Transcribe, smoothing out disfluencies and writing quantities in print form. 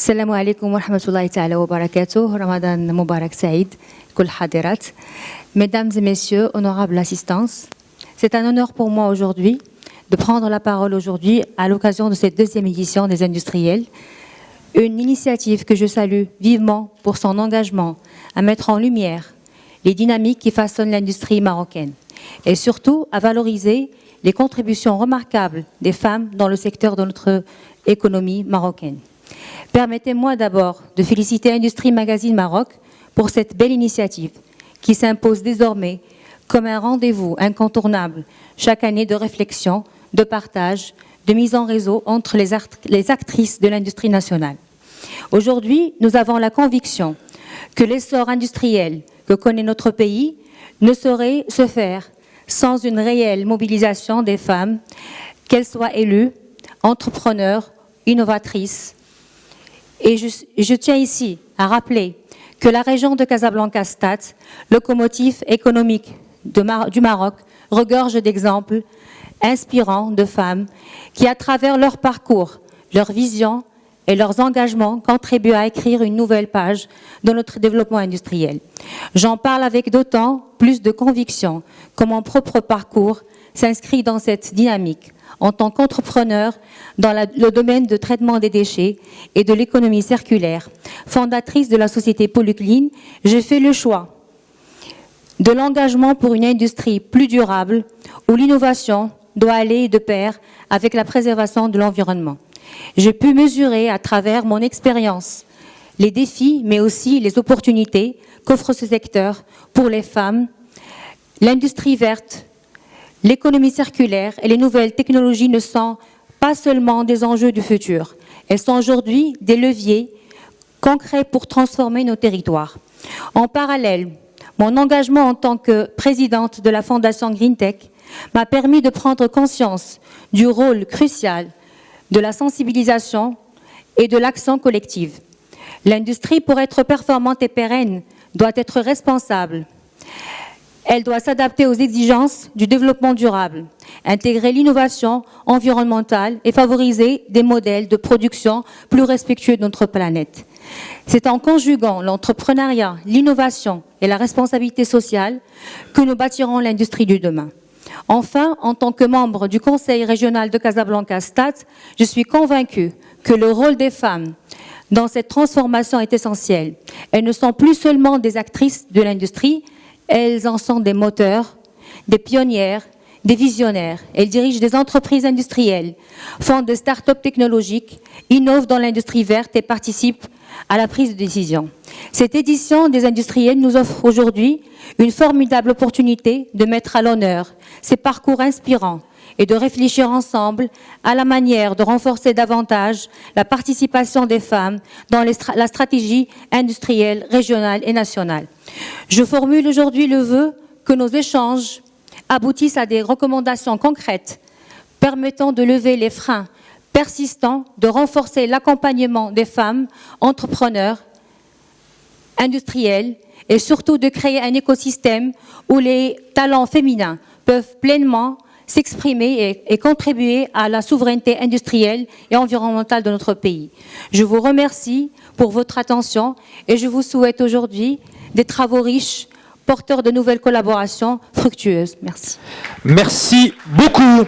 السلام عليكم ورحمة الله تعالى وبركاته. Ramadan Mubarak Saïd, Kul Hadirat. Mesdames et messieurs, honorable assistance, c'est un honneur pour moi aujourd'hui de prendre la parole aujourd'hui à l'occasion de cette deuxième édition des industriels. Une initiative que je salue vivement pour son engagement à mettre en lumière les dynamiques qui façonnent l'industrie marocaine et surtout à valoriser les contributions remarquables des femmes dans le secteur de notre économie marocaine. Permettez-moi d'abord de féliciter Industrie Magazine Maroc pour cette belle initiative qui s'impose désormais comme un rendez-vous incontournable chaque année de réflexion, de partage, de mise en réseau entre les actrices de l'industrie nationale. Aujourd'hui, nous avons la conviction que l'essor industriel que connaît notre pays ne saurait se faire sans une réelle mobilisation des femmes, qu'elles soient élues, entrepreneurs, innovatrices. Et je tiens ici à rappeler que la région de Casablanca-Stade, locomotive économique du Maroc, regorge d'exemples inspirants de femmes qui, à travers leur parcours, leur vision et leurs engagements, contribuent à écrire une nouvelle page de notre développement industriel. J'en parle avec d'autant plus de conviction que mon propre parcours s'inscrit dans cette dynamique. En tant qu'entrepreneur dans le domaine de traitement des déchets et de l'économie circulaire, fondatrice de la société Polyclean, j'ai fait le choix de l'engagement pour une industrie plus durable où l'innovation doit aller de pair avec la préservation de l'environnement. J'ai pu mesurer à travers mon expérience les défis mais aussi les opportunités qu'offre ce secteur pour les femmes, l'industrie verte. L'économie circulaire et les nouvelles technologies ne sont pas seulement des enjeux du futur. Elles sont aujourd'hui des leviers concrets pour transformer nos territoires. En parallèle, mon engagement en tant que présidente de la Fondation GreenTech m'a permis de prendre conscience du rôle crucial de la sensibilisation et de l'action collective. L'industrie, pour être performante et pérenne, doit être responsable. Elle doit s'adapter aux exigences du développement durable, intégrer l'innovation environnementale et favoriser des modèles de production plus respectueux de notre planète. C'est en conjuguant l'entrepreneuriat, l'innovation et la responsabilité sociale que nous bâtirons l'industrie du demain. Enfin, en tant que membre du Conseil régional de Casablanca-Stade, je suis convaincue que le rôle des femmes dans cette transformation est essentiel. Elles ne sont plus seulement des actrices de l'industrie, elles en sont des moteurs, des pionnières, des visionnaires. Elles dirigent des entreprises industrielles, font de start-up technologiques, innovent dans l'industrie verte et participent à la prise de décision. Cette édition des industriels nous offre aujourd'hui une formidable opportunité de mettre à l'honneur ces parcours inspirants et de réfléchir ensemble à la manière de renforcer davantage la participation des femmes dans la stratégie industrielle régionale et nationale. Je formule aujourd'hui le vœu que nos échanges aboutissent à des recommandations concrètes permettant de lever les freins persistants, de renforcer l'accompagnement des femmes entrepreneurs, industrielles et surtout de créer un écosystème où les talents féminins peuvent pleinement s'exprimer et contribuer à la souveraineté industrielle et environnementale de notre pays. Je vous remercie pour votre attention et je vous souhaite aujourd'hui des travaux riches, porteurs de nouvelles collaborations fructueuses. Merci. Merci beaucoup.